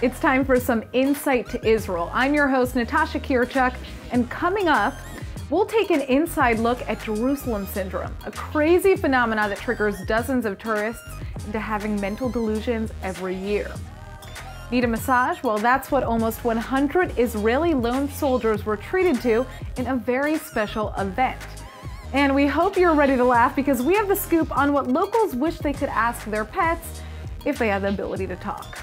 It's time for some insight to Israel. I'm your host, Natasha Kirchuk, and coming up, we'll take an inside look at Jerusalem syndrome, a crazy phenomenon that triggers dozens of tourists into having mental delusions every year. Need a massage? Well, that's what almost 100 Israeli lone soldiers were treated to in a very special event. And we hope you're ready to laugh because we have the scoop on what locals wish they could ask their pets if they had the ability to talk.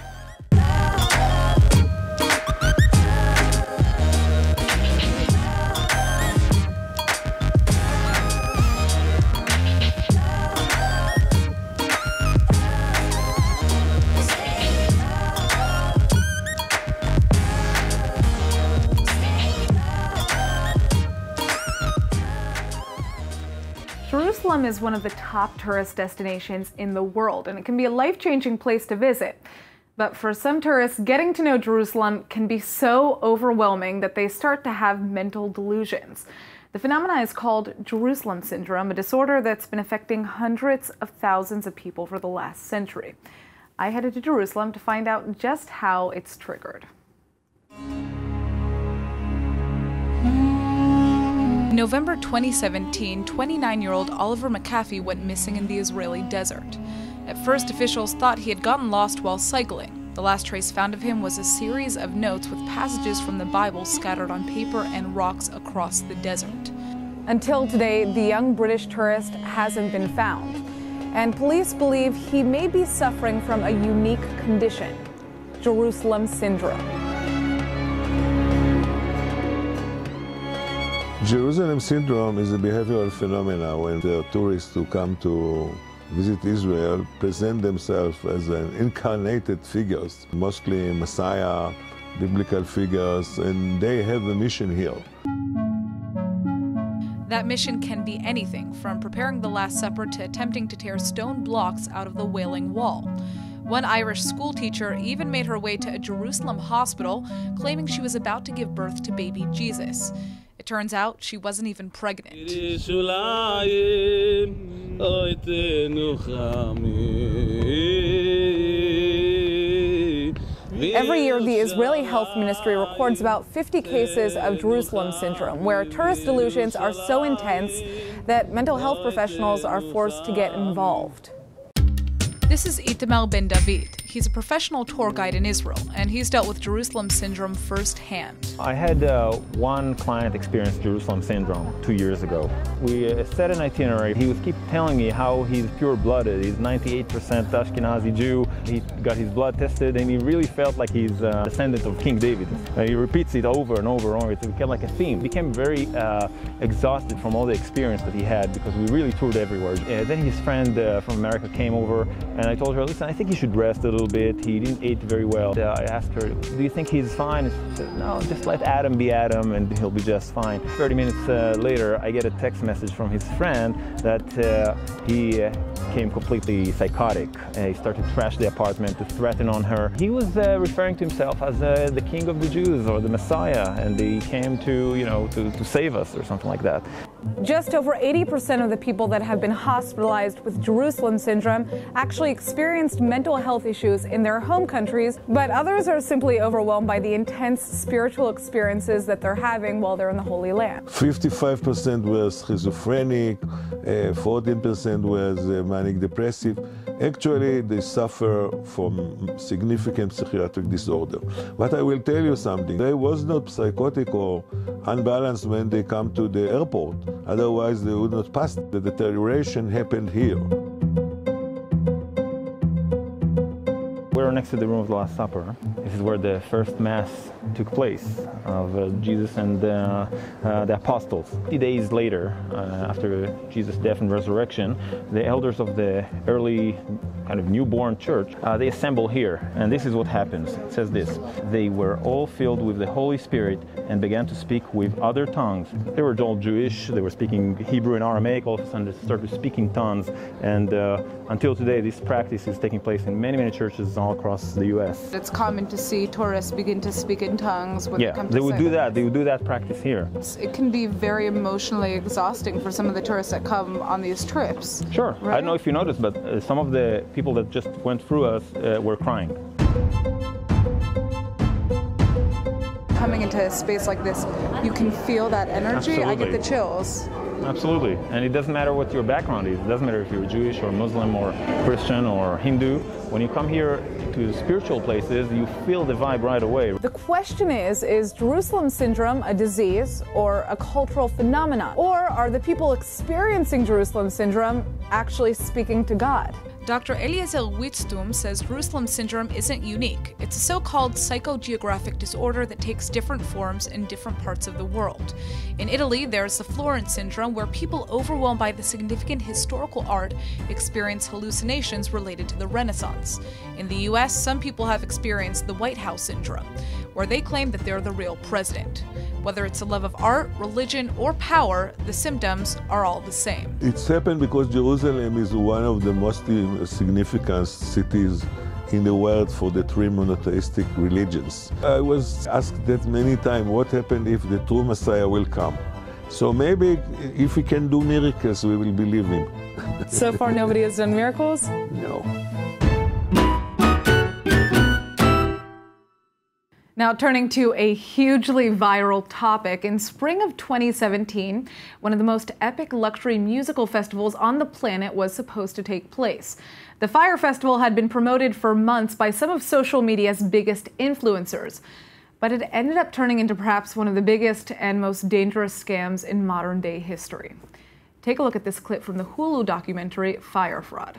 Jerusalem is one of the top tourist destinations in the world, and it can be a life-changing place to visit. But for some tourists, getting to know Jerusalem can be so overwhelming that they start to have mental delusions. The phenomenon is called Jerusalem syndrome, a disorder that's been affecting hundreds of thousands of people for the last century. I headed to Jerusalem to find out just how it's triggered. In November 2017, 29-year-old Oliver McAfee went missing in the Israeli desert. At first, officials thought he had gotten lost while cycling. The last trace found of him was a series of notes with passages from the Bible scattered on paper and rocks across the desert. Until today, the young British tourist hasn't been found, and police believe he may be suffering from a unique condition, Jerusalem syndrome. Jerusalem syndrome is a behavioral phenomenon when the tourists who come to visit Israel present themselves as incarnated figures, mostly Messiah, biblical figures, and they have a mission here. That mission can be anything from preparing the Last Supper to attempting to tear stone blocks out of the Wailing Wall. One Irish schoolteacher even made her way to a Jerusalem hospital, claiming she was about to give birth to baby Jesus. It turns out she wasn't even pregnant. Every year, the Israeli Health Ministry records about 50 cases of Jerusalem syndrome, where tourist delusions are so intense that mental health professionals are forced to get involved. This is Itamar Ben David. He's a professional tour guide in Israel, and he's dealt with Jerusalem syndrome firsthand. I had one client experience Jerusalem syndrome 2 years ago. We set an itinerary. He would keep telling me how he's pure-blooded. He's 98% Ashkenazi Jew. He got his blood tested, and he really felt like he's a descendant of King David. He repeats it over and over and over. It became like a theme. He became very exhausted from all the experience that he had because we really toured everywhere. Then his friend from America came over, and I told her, listen, I think he should rest a little bit. He didn't eat very well. I asked her, do you think he's fine? She said, no, just let Adam be Adam and he'll be just fine. 30 minutes later, I get a text message from his friend that he became completely psychotic. He started to trash the apartment, to threaten on her. He was referring to himself as the king of the Jews or the Messiah, and he came to, to save us or something like that. Just over 80% of the people that have been hospitalized with Jerusalem syndrome actually experienced mental health issues in their home countries, but others are simply overwhelmed by the intense spiritual experiences that they're having while they're in the Holy Land. 55% were schizophrenic, 14% was manic depressive. Actually, they suffer from significant psychiatric disorder. But I will tell you something, they was not psychotic or unbalanced when they come to the airport. Otherwise, they would not pass. The deterioration happened here. We're next to the room of the Last Supper. This is where the first Mass took place of Jesus and the apostles. 50 days later, after Jesus' death and resurrection, the elders of the early kind of newborn church, they assemble here. And this is what happens. It says this: they were all filled with the Holy Spirit and began to speak with other tongues. They were all Jewish. They were speaking Hebrew and Aramaic. All of a sudden, they started speaking tongues. And until today, this practice is taking place in many, many churches all across the U.S. It's common to see tourists begin to speak in tongues when they come to they would do that. They would do that practice here. It can be very emotionally exhausting for some of the tourists that come on these trips. Sure. Right? I don't know if you noticed, but some of the people that just went through us were crying. coming into a space like this, you can feel that energy. I get the chills. Absolutely. And it doesn't matter what your background is. It doesn't matter if you're Jewish or Muslim or Christian or Hindu. When you come here to spiritual places, you feel the vibe right away. The question is Jerusalem syndrome a disease or a cultural phenomenon? Or are the people experiencing Jerusalem syndrome actually speaking to God? Dr. Eliezer Witztum says Jerusalem syndrome isn't unique. It's a so-called psychogeographic disorder that takes different forms in different parts of the world. In Italy, there's the Florence syndrome, where people overwhelmed by the significant historical art experience hallucinations related to the Renaissance. In the US, some people have experienced the White House syndrome, where they claim that they're the real president. Whether it's a love of art, religion, or power, the symptoms are all the same. It's happened because Jerusalem is one of the most significant cities in the world for the three monotheistic religions. I was asked that many times, what happened if the true Messiah will come? So maybe if he can do miracles, we will believe him. So far, nobody has done miracles? No. Now, turning to a hugely viral topic, in spring of 2017, one of the most epic luxury musical festivals on the planet was supposed to take place. The Fyre Festival had been promoted for months by some of social media's biggest influencers, but it ended up turning into perhaps one of the biggest and most dangerous scams in modern-day history. Take a look at this clip from the Hulu documentary, Fyre Fraud.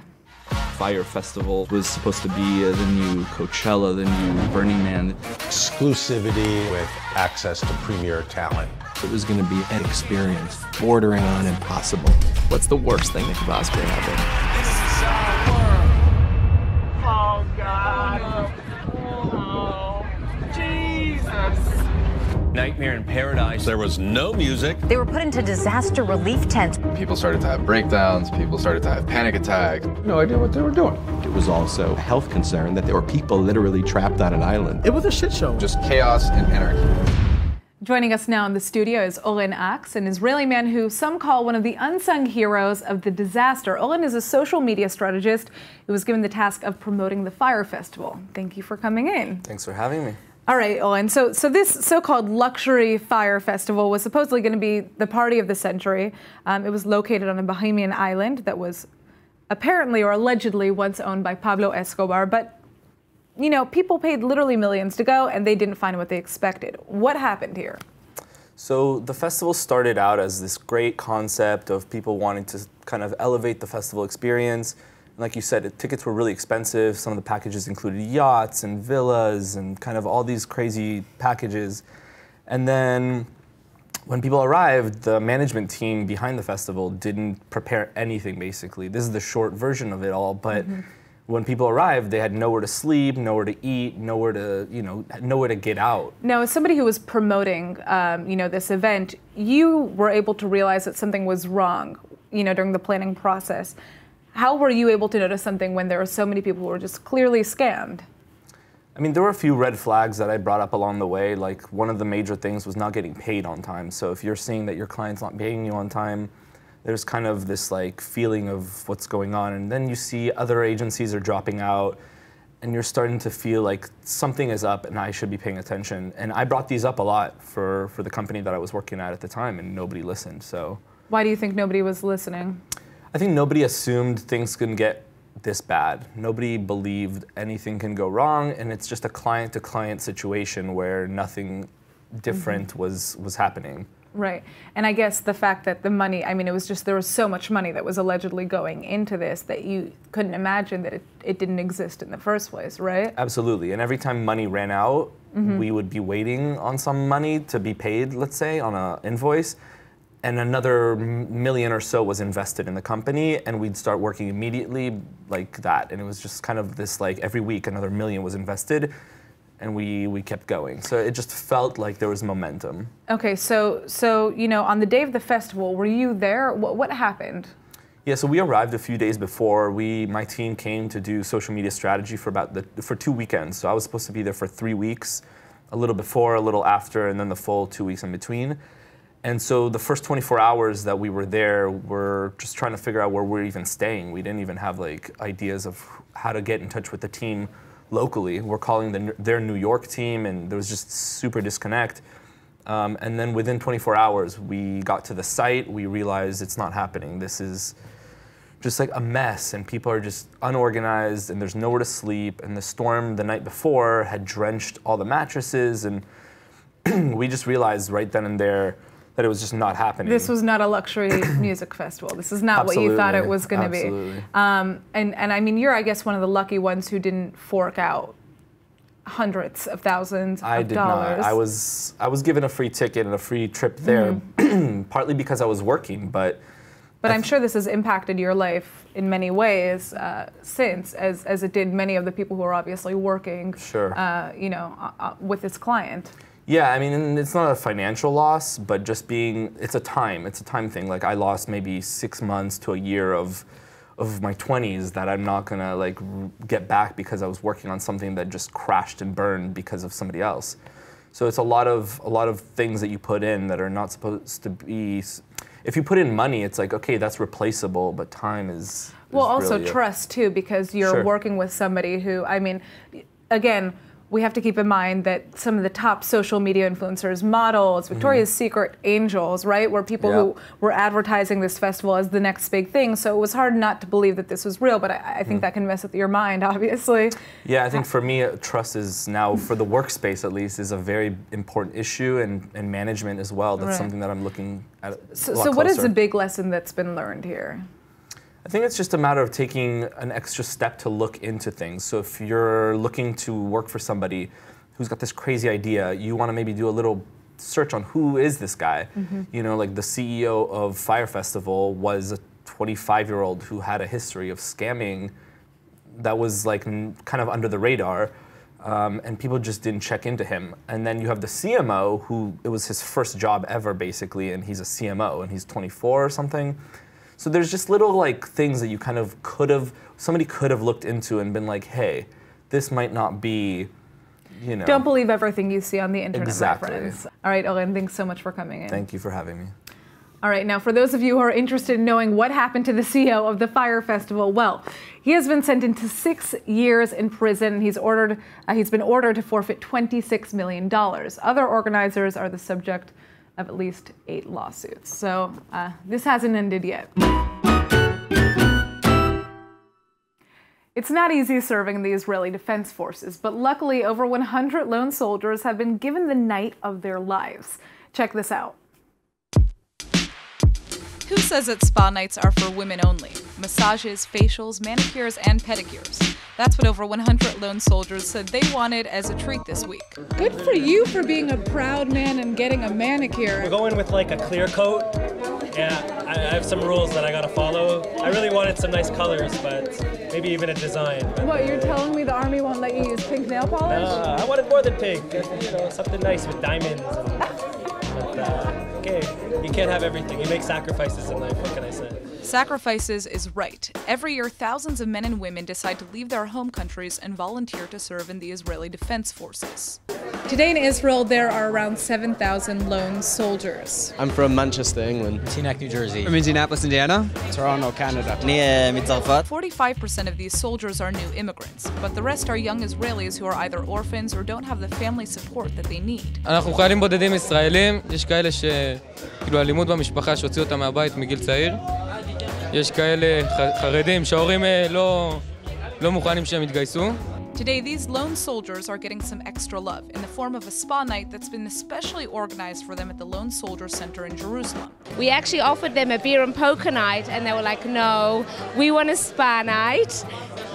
Fyre Festival was supposed to be the new Coachella, the new Burning Man. Exclusivity with access to premier talent. It was going to be an experience bordering on impossible. What's the worst thing that could possibly happen? This is our world. Oh, God. Oh, Jesus. Nightmare in Paradise. There was no music. They were put into disaster relief tents. People started to have breakdowns. People started to have panic attacks. No idea what they were doing. It was also a health concern that there were people literally trapped on an island. It was a shit show. Just chaos and anarchy. Joining us now in the studio is Oren Aks, an Israeli man who some call one of the unsung heroes of the disaster. Oren is a social media strategist who was given the task of promoting the Fyre Festival. Thank you for coming in. Thanks for having me. All right, Owen, so this so-called luxury Fyre Festival was supposedly going to be the party of the century. It was located on a Bahamian island that was apparently or allegedly once owned by Pablo Escobar, but, you know, people paid literally millions to go and they didn't find what they expected. What happened here? So the festival started out as this great concept of people wanting to kind of elevate the festival experience. Like you said, tickets were really expensive. Some of the packages included yachts and villas and kind of all these crazy packages. And then when people arrived, the management team behind the festival didn't prepare anything, basically. This is the short version of it all, but when people arrived, they had nowhere to sleep, nowhere to eat, nowhere to get out. Now, as somebody who was promoting, this event, you were able to realize that something was wrong, during the planning process. How were you able to notice something when there were so many people who were just clearly scammed? I mean, there were a few red flags that I brought up along the way. Like, one of the major things was not getting paid on time. So if you're seeing that your client's not paying you on time, there's kind of this like feeling of what's going on. And then you see other agencies are dropping out and you're starting to feel like something is up and I should be paying attention. And I brought these up a lot for the company that I was working at the time, and nobody listened. So why do you think nobody was listening? I think nobody assumed things can get this bad. Nobody believed anything can go wrong, and it's just a client-to-client situation where nothing different was happening. Right. And I guess the fact that the money, I mean, it was just, there was so much money that was allegedly going into this that you couldn't imagine that it didn't exist in the first place, right? Absolutely. And every time money ran out, we would be waiting on some money to be paid, let's say, on an invoice. And another million or so was invested in the company, and we'd start working immediately like that. And it was just kind of this, like, every week another million was invested, and we kept going. So it just felt like there was momentum. Okay, so on the day of the festival, were you there? What happened? Yeah, so we arrived a few days before. My team came to do social media strategy for 2 weekends. So I was supposed to be there for 3 weeks, a little before, a little after, and then the full 2 weeks in between. And so the first 24 hours that we were there, we're just trying to figure out where we're even staying. We didn't even have like ideas of how to get in touch with the team locally. We're calling their New York team, and there was just super disconnect. And then within 24 hours, we got to the site. We realized it's not happening. This is just like a mess, and people are just unorganized, and there's nowhere to sleep. And the storm the night before had drenched all the mattresses, and we just realized right then and there that it was just not happening. This was not a luxury music festival. This is not what you thought it was going to be. And I mean, you're, I guess, one of the lucky ones who didn't fork out hundreds of thousands of dollars. I did not. I was given a free ticket and a free trip there, partly because I was working, but I'm sure this has impacted your life in many ways since, as it did many of the people who are obviously working, you know, with this client. Yeah, I mean, it's not a financial loss, but just it's a time thing. Like, I lost maybe 6 months to a year of my 20s that I'm not gonna like get back because I was working on something that just crashed and burned because of somebody else. So it's a lot of things that you put in that are not supposed to be. If you put in money, it's like, okay, that's replaceable, but time is well, also really trust too, because you're working with somebody who, I mean, again, we have to keep in mind that some of the top social media influencers, models, Victoria's Secret angels, right, were people who were advertising this festival as the next big thing. So it was hard not to believe that this was real, but I think that can mess with your mind, obviously. Yeah, I think for me, trust is now, for the workspace at least, is a very important issue, and management as well. That's something that I'm looking at a lot closer. So what is the big lesson that's been learned here? I think it's just a matter of taking an extra step to look into things. So if you're looking to work for somebody who's got this crazy idea, you want to maybe do a little search on who is this guy. You know, like the CEO of Fire Festival was a 25-year-old who had a history of scamming that was like kind of under the radar, and people just didn't check into him. And then you have the CMO, who it was his first job ever basically, and he's a CMO, and he's 24 or something. So there's just little like things that you kind of somebody could have looked into and been like, hey, this might not be, you know. Don't believe everything you see on the internet, exactly. my friends. All right, Oren, thanks so much for coming in. Thank you for having me. All right, now for those of you who are interested in knowing what happened to the CEO of the Fire Festival, well, he has been sentenced to 6 years in prison. He's been ordered to forfeit $26 million. Other organizers are the subject of at least 8 lawsuits. So this hasn't ended yet. It's not easy serving the Israeli Defense Forces, but luckily over 100 lone soldiers have been given the night of their lives. Check this out. Who says that spa nights are for women only? Massages, facials, manicures, and pedicures. That's what over 100 lone soldiers said they wanted as a treat this week. Good for you for being a proud man and getting a manicure. We're going with like a clear coat. Yeah, I have some rules that I gotta follow. I really wanted some nice colors, but maybe even a design. What, you're telling me the army won't let you use pink nail polish? I wanted more than pink. You know, something nice with diamonds. Okay, you can't have everything. You make sacrifices in life, what can I say? Sacrifices is right. Every year, thousands of men and women decide to leave their home countries and volunteer to serve in the Israeli Defense Forces. Today in Israel, there are around 7,000 lone soldiers. I'm from Manchester, England. Teaneck, New Jersey. From Indianapolis, Indiana. Toronto, Canada. 45% of these soldiers are new immigrants, but the rest are young Israelis who are either orphans or don't have the family support that they need. אנחנו חיילים בודדים ישראלים, יש כאלה שכאילו אלימות במשפחה שהוציאו אותם מהבית מגיל צעיר. יש כאלה חרדים שההורים לא מוכנים שהם יתגייסו. Today, these lone soldiers are getting some extra love in the form of a spa night that's been especially organized for them at the Lone Soldier Center in Jerusalem. We actually offered them a beer and poker night, and they were like, no, we want a spa night.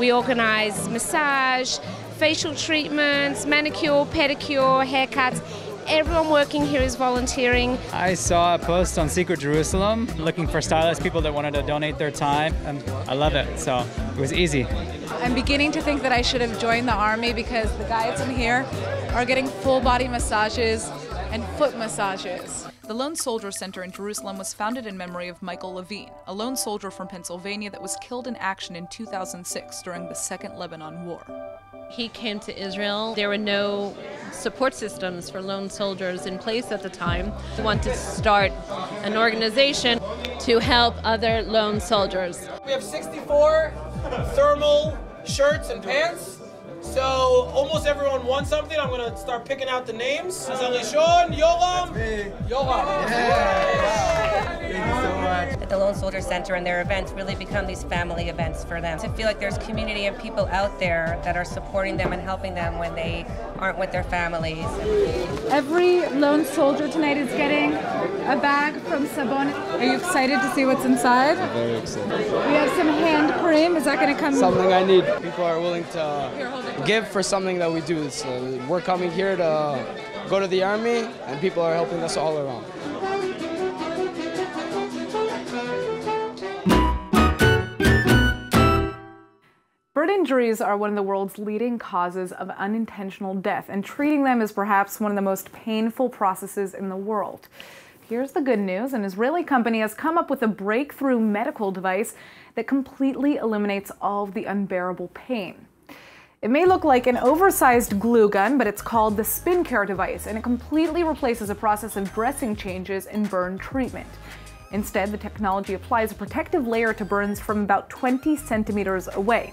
We organize massage, facial treatments, manicure, pedicure, haircuts. Everyone working here is volunteering. I saw a post on Secret Jerusalem looking for stylists, people that wanted to donate their time, and I love it, so it was easy. I'm beginning to think that I should have joined the army because the guys in here are getting full body massages and foot massages. The Lone Soldier Center in Jerusalem was founded in memory of Michael Levine, a lone soldier from Pennsylvania that was killed in action in 2006 during the Second Lebanon War. He came to Israel. There were no support systems for lone soldiers in place at the time. We wanted to start an organization to help other lone soldiers. We have 64 thermal shirts and pants. So almost everyone won something. I'm gonna start picking out the names. Sean, Yoram, Yoram. Thank you so much. At the Lone Soldier Center and their events really become these family events for them. To feel like there's community and people out there that are supporting them and helping them when they aren't with their families. Every Lone Soldier tonight is getting a bag from Sabon. Are you excited to see what's inside? I'm very excited. We have some hand cream. Is that going to come? Something I need. People are willing to give for something that we do. So we're coming here to go to the army, and people are helping us all around. Bird injuries are one of the world's leading causes of unintentional death, and treating them is perhaps one of the most painful processes in the world. Here's the good news. An Israeli company has come up with a breakthrough medical device that completely eliminates all of the unbearable pain. It may look like an oversized glue gun, but it's called the SpinCare Device, and it completely replaces a process of dressing changes in burn treatment. Instead, the technology applies a protective layer to burns from about 20 centimeters away.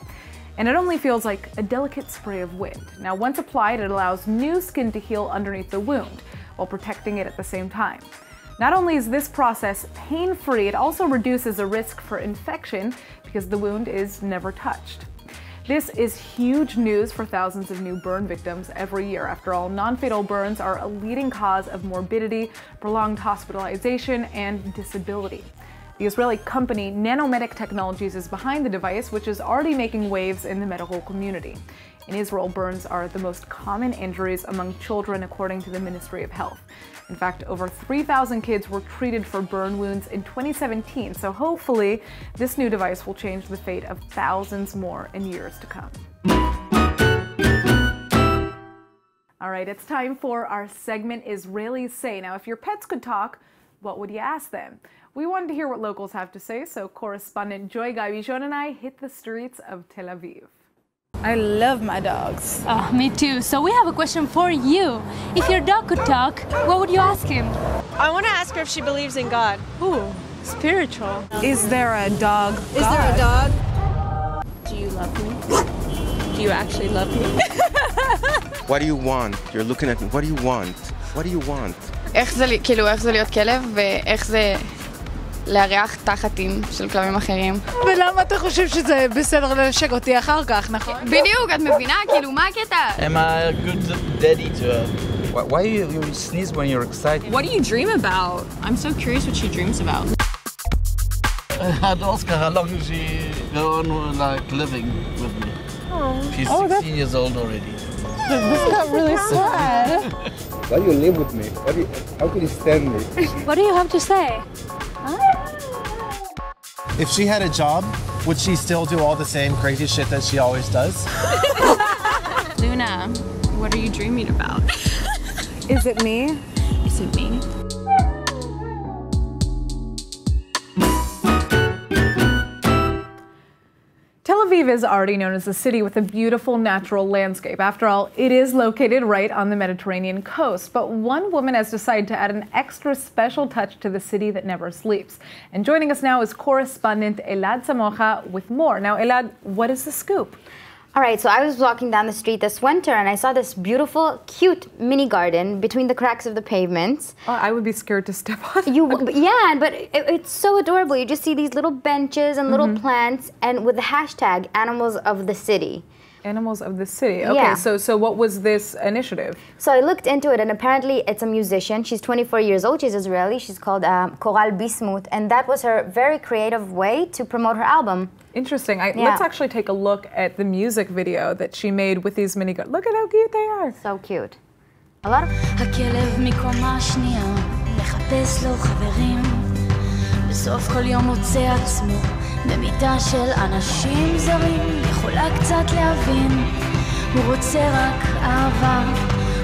And it only feels like a delicate spray of wind. Now, once applied, it allows new skin to heal underneath the wound, while protecting it at the same time. Not only is this process pain-free, it also reduces the risk for infection because the wound is never touched. This is huge news for thousands of new burn victims every year. After all, non-fatal burns are a leading cause of morbidity, prolonged hospitalization, and disability. The Israeli company Nanomedic Technologies is behind the device, which is already making waves in the medical community. In Israel, burns are the most common injuries among children, according to the Ministry of Health. In fact, over 3,000 kids were treated for burn wounds in 2017, so hopefully this new device will change the fate of thousands more in years to come. All right, it's time for our segment Israelis Say. Now, if your pets could talk, what would you ask them? We wanted to hear what locals have to say, so correspondent Joy Gabijon and I hit the streets of Tel Aviv. I love my dogs. Oh, me too. So we have a question for you. If your dog could talk, what would you ask him? I want to ask her if she believes in God. Ooh, spiritual. Is there a dog? Is there a dog? Do you love me? Do you actually love me? What do you want? You're looking at me. What do you want? What do you want? איך זה להיות כלב ואיך זה לארח תחתים של כלבים אחרים. ולמה אתה חושב שזה בסדר לנשק אותי אחר כך, נכון? בדיוק, את מבינה? כאילו, מה הקטע? Am I a good daddy to her? Why you sneeze when you're excited? What do you dream about? I'm so curious what she dreams about. I had Oscar how long is she go on like living with me. Oh. She's 16 years old already. This got really sad. Why do you live with me? How could you stand me? What do you have to say? If she had a job, would she still do all the same crazy shit that she always does? Luna, what are you dreaming about? Is it me? Is it me? Tel Aviv is already known as a city with a beautiful natural landscape. After all, it is located right on the Mediterranean coast. But one woman has decided to add an extra special touch to the city that never sleeps. And joining us now is correspondent Elad Samocha with more. Now, Elad, what is the scoop? All right, so I was walking down the street this winter and I saw this beautiful, cute mini garden between the cracks of the pavements. Oh, I would be scared to step on it. Yeah, but it's so adorable. You just see these little benches and little plants, and with the hashtag Animals of the City. Animals of the City. Okay, Yeah. so what was this initiative? So I looked into it, and apparently it's a musician. She's 24 years old. She's Israeli. She's called Coral Bismuth, and that was her very creative way to promote her album. Interesting. Let's actually take a look at the music video that she made with these mini gardens. Look at how cute they are. So cute. A lot of... הכלב מקומה שנייה, מחפש לו חברים, בסוף כל יום מוצא עצמו, במיטה של אנשים זרים, יכולה קצת להבין, הוא רוצה רק אהבה,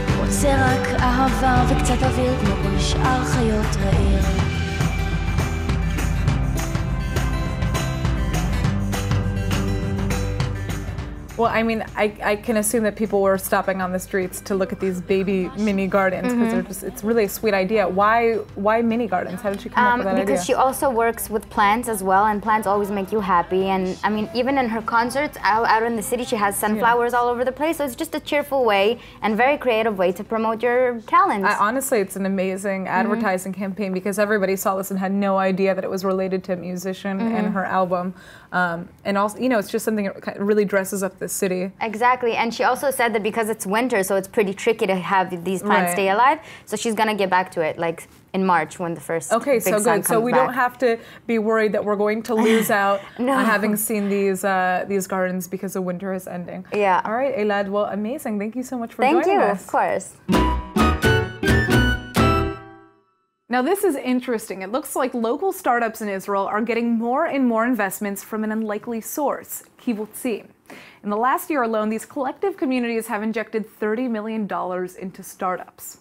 הוא רוצה רק אהבה, וקצת אוויר כמו כל שאר חיות העיר. Well, I mean, I can assume that people were stopping on the streets to look at these baby mini gardens because they're just—it's really a sweet idea. Why mini gardens? How did she come up with that idea? Because she also works with plants as well, and plants always make you happy. And I mean, even in her concerts out in the city, she has sunflowers all over the place. So it's just a cheerful way and very creative way to promote your talents. Honestly, it's an amazing advertising campaign because everybody saw this and had no idea that it was related to a musician and her album. And also, you know, it's just something that really dresses up the city. Exactly, and she also said that because it's winter, so it's pretty tricky to have these plants stay alive. So she's gonna get back to it, like in March when the first big sun comes So we back. don't have to be worried that we're going to lose out on having seen these gardens because the winter is ending. Yeah. All right, Elad. Well, amazing. Thank you so much for joining us. Thank you. Of course. Now this is interesting. It looks like local startups in Israel are getting more and more investments from an unlikely source, kibbutzim. In the last year alone, these collective communities have injected $30 million into startups.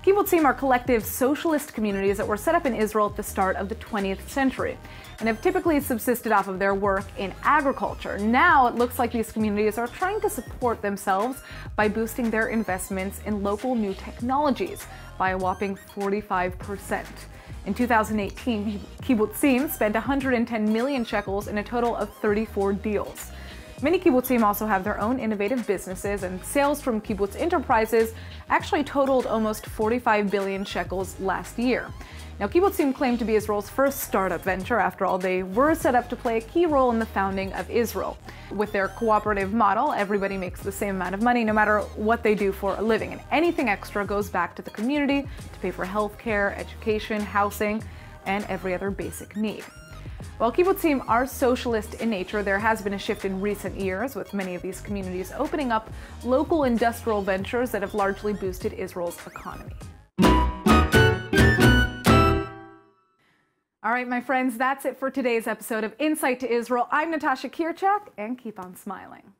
Kibbutzim are collective socialist communities that were set up in Israel at the start of the 20th century and have typically subsisted off of their work in agriculture. Now it looks like these communities are trying to support themselves by boosting their investments in local new technologies by a whopping 45%. In 2018, kibbutzim spent 110 million shekels in a total of 34 deals. Many kibbutzim also have their own innovative businesses, and sales from kibbutz enterprises actually totaled almost 45 billion shekels last year. Now, kibbutzim claim to be Israel's first startup venture. After all, they were set up to play a key role in the founding of Israel. With their cooperative model, everybody makes the same amount of money no matter what they do for a living, and anything extra goes back to the community to pay for health care, education, housing, and every other basic need. While kibbutzim are socialist in nature, there has been a shift in recent years, with many of these communities opening up local industrial ventures that have largely boosted Israel's economy. All right, my friends, that's it for today's episode of Insight to Israel. I'm Natasha Kirchak, and keep on smiling.